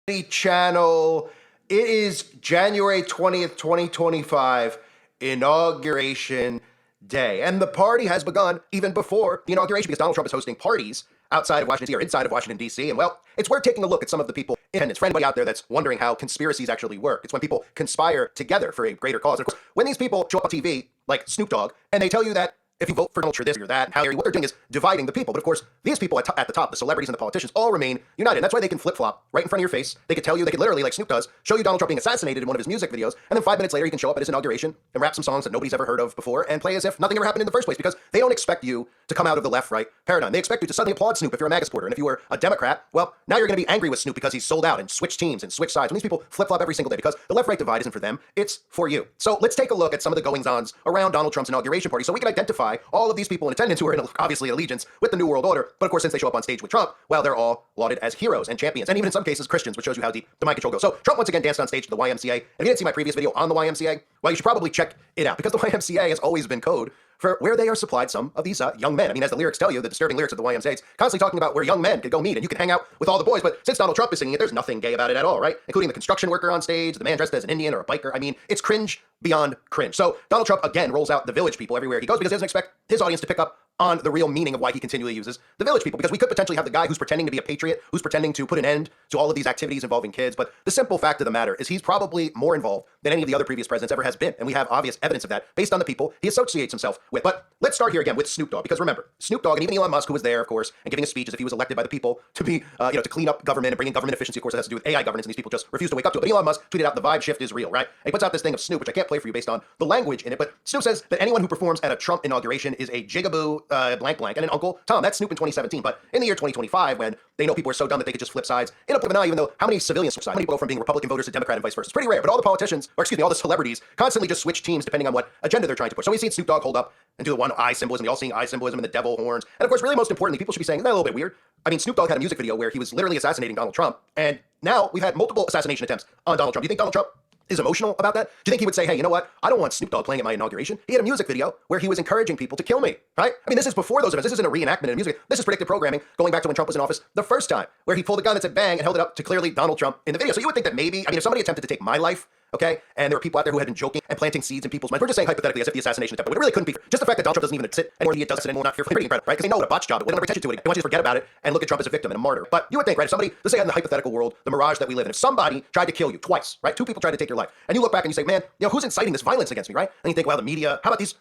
Channel. It is January 20th, 2025, Inauguration Day. And the party has begun even before the inauguration because Donald Trump is hosting parties outside of Washington, D.C. or inside of Washington, D.C. And well, it's worth taking a look at some of the people in attendance. For anybody out there that's wondering how conspiracies actually work, it's when people conspire together for a greater cause. And of course, when these people show up on TV, like Snoop Dogg, and they tell you that if you vote for Donald Trump, this or that, how what they're doing is dividing the people. But of course, these people at the top, the celebrities and the politicians, all remain united. And that's why they can flip-flop right in front of your face. They could tell you, they could literally, like Snoop does, show you Donald Trump being assassinated in one of his music videos, and then 5 minutes later, he can show up at his inauguration and rap some songs that nobody's ever heard of before and play as if nothing ever happened in the first place, because they don't expect you to come out of the left-right paradigm. They expect you to suddenly applaud Snoop if you're a MAGA supporter. And if you were a Democrat, well, now you're going to be angry with Snoop because he's sold out and switched teams and switched sides. When these people flip-flop every single day, because the left-right divide isn't for them, it's for you. So let's take a look at some of the goings-ons around Donald Trump's inauguration party so we can identify all of these people in attendance who are in obviously allegiance with the New World Order. But of course, since they show up on stage with Trump, well, they're all lauded as heroes and champions, and even in some cases Christians, which shows you how deep the mind control goes. So Trump once again danced on stage to the YMCA. If you didn't see my previous video on the YMCA, well, you should probably check it out, because the YMCA has always been code for where they are supplied some of these young men. I mean, as the lyrics tell you, the disturbing lyrics of the YMCA, it's constantly talking about where young men could go meet and you can hang out with all the boys. But since Donald Trump is singing it, there's nothing gay about it at all, right? Including the construction worker on stage, the man dressed as an Indian or a biker. I mean, it's cringe beyond cringe. So Donald Trump again rolls out the village people everywhere he goes because he doesn't expect his audience to pick up on the real meaning of why he continually uses the village people, because we could potentially have the guy who's pretending to be a patriot, who's pretending to put an end to all of these activities involving kids. But the simple fact of the matter is he's probably more involved than any of the other previous presidents ever has been. And we have obvious evidence of that based on the people he associates himself with. But let's start here again with Snoop Dogg, because remember, Snoop Dogg and even Elon Musk, who was there, of course, and giving a speech as if he was elected by the people to be, to clean up government and bring in government efficiency. Of course, it has to do with AI governance, and these people just refuse to wake up to it. But Elon Musk tweeted out, "The vibe shift is real," right? And he puts out this thing of Snoop, which I can't play for you based on the language in it. But Snoop says that anyone who performs at a Trump inauguration is a jigaboo blank blank and an Uncle Tom. That's Snoop in 2017. But in the year 2025, when they know people are so dumb that they could just flip sides in a blink of an eye, even though how many civilians switch sides? How many people go from being Republican voters to Democrat and vice versa? It's pretty rare. But all the politicians, or excuse me, all the celebrities constantly just switch teams depending on what agenda they're trying to push. So we've seen Snoop Dogg hold up and do the one eye symbolism, the all-seeing eye symbolism, and the devil horns. And of course, really most importantly, people should be saying, "That's a little bit weird." I mean, Snoop Dogg had a music video where he was literally assassinating Donald Trump, and now we've had multiple assassination attempts on Donald Trump. Do you think Donald Trump is emotional about that? Do you think he would say, "Hey, you know what? I don't want Snoop Dogg playing at my inauguration"? He had a music video where he was encouraging people to kill me, right? I mean, this is before those events. This isn't a reenactment in music. This is predictive programming going back to when Trump was in office the first time, where he pulled a gun that said bang and held it up to clearly Donald Trump in the video. So you would think that maybe, I mean, if somebody attempted to take my life, okay, and there were people out there who had been joking and planting seeds in people's minds. We're just saying hypothetically as if the assassination attempt, but it really couldn't be. Just the fact that Donald Trump doesn't even sit anymore, he does sit anymore, not fear pretty incredible, right? Because they know what a botch job, they don't pay attention to it. They want you to forget about it and look at Trump as a victim and a martyr. But you would think, right, if somebody, let's say in the hypothetical world, the mirage that we live in, if somebody tried to kill you twice, right, 2 people tried to take your life, and you look back and you say, man, you know, who's inciting this violence against me, right? And you think, well, the media, how about these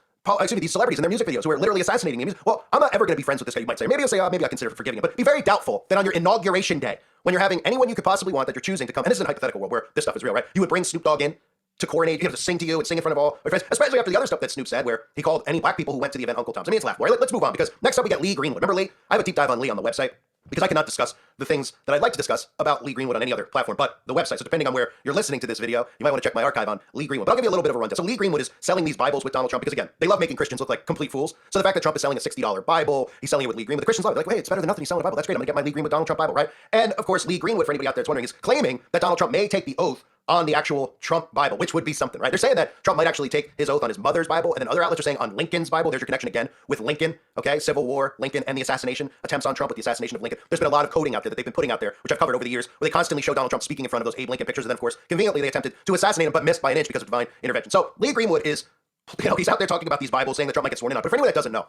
celebrities in their music videos who are literally assassinating me? Well, I'm not ever going to be friends with this guy, you might say. Maybe you'll say, oh, maybe I consider forgiving him. But be very doubtful that on your inauguration day, when you're having anyone you could possibly want that you're choosing to come, and this is a hypothetical world where this stuff is real, right? You would bring Snoop Dogg in to coronate, you have to sing to you and sing in front of all your friends, especially after the other stuff that Snoop said, where he called any black people who went to the event Uncle Toms. I mean, it's laughable. Let's move on, because next up we got Lee Greenwood. Remember Lee? I have a deep dive on Lee on the website, because I cannot discuss the things that I'd like to discuss about Lee Greenwood on any other platform but the website. So depending on where you're listening to this video, you might want to check my archive on Lee Greenwood. But I'll give you a little bit of a rundown. So Lee Greenwood is selling these Bibles with Donald Trump because, again, they love making Christians look like complete fools. So the fact that Trump is selling a $60 Bible, he's selling it with Lee Greenwood, the Christians love it. They're like, hey, it's better than nothing. He's selling a Bible. That's great. I'm going to get my Lee Greenwood Donald Trump Bible, right? And of course, Lee Greenwood, for anybody out there that's wondering, is claiming that Donald Trump may take the oath on the actual Trump Bible, which would be something, right? They're saying that Trump might actually take his oath on his mother's Bible, and then other outlets are saying on Lincoln's Bible. There's your connection again with Lincoln, okay? Civil War, Lincoln, and the assassination attempts on Trump with the assassination of Lincoln. There's been a lot of coding out there that they've been putting out there, which I've covered over the years, where they constantly show Donald Trump speaking in front of those Abe Lincoln pictures, and then, of course, conveniently they attempted to assassinate him, but missed by an inch because of divine intervention. So Lee Greenwood is, you know, he's out there talking about these Bibles, saying that Trump might get sworn in on. But for anyone that doesn't know,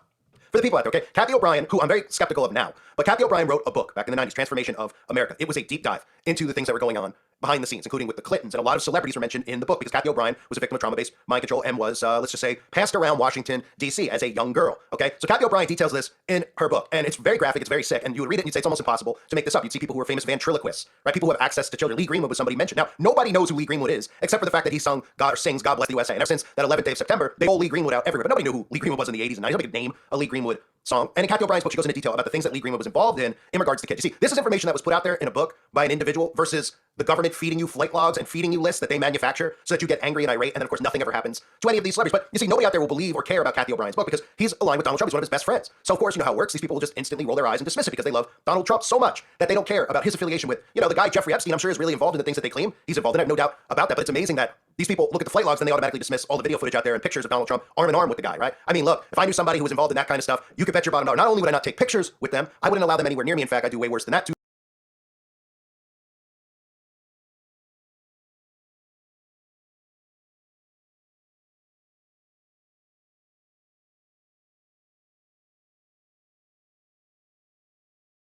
for the people out there, okay, Kathy O'Brien, who I'm very skeptical of now, but Kathy O'Brien wrote a book back in the 90s, Transformation of America. It was a deep dive into the things that were going on behind the scenes, including with the Clintons, and a lot of celebrities were mentioned in the book because Kathy O'Brien was a victim of trauma-based mind control and was, let's just say, passed around Washington, D.C. as a young girl, okay? So Kathy O'Brien details this in her book, and it's very graphic, it's very sick, and you would read it and you'd say it's almost impossible to make this up. You'd see people who are famous ventriloquists, right? People who have access to children. Lee Greenwood was somebody mentioned. Now, nobody knows who Lee Greenwood is, except for the fact that he sings God Bless the USA, and ever since that 11th day of September, they pull Lee Greenwood out everywhere, but nobody knew who Lee Greenwood was in the 80s and 90s. Nobody could name a Lee Greenwood song. And in Kathy O'Brien's book, she goes into detail about the things that Lee Greenwood was involved in regards to kids. You see, this is information that was put out there in a book by an individual versus the government feeding you flight logs and feeding you lists that they manufacture so that you get angry and irate, and then of course nothing ever happens to any of these celebrities. But you see, nobody out there will believe or care about Kathy O'Brien's book because he's aligned with Donald Trump. He's one of his best friends. So of course, you know how it works. These people will just instantly roll their eyes and dismiss it because they love Donald Trump so much that they don't care about his affiliation with, you know, the guy Jeffrey Epstein. I'm sure is really involved in the things that they claim he's involved in. I have no doubt about that. But it's amazing that these people look at the flight logs and they automatically dismiss all the video footage out there and pictures of Donald Trump arm in arm with the guy, right? I mean, look, if I knew somebody who was involved in that kind of stuff, you could bet your bottom dollar. Not only would I not take pictures with them, I wouldn't allow them anywhere near me. In fact, I do way worse than that.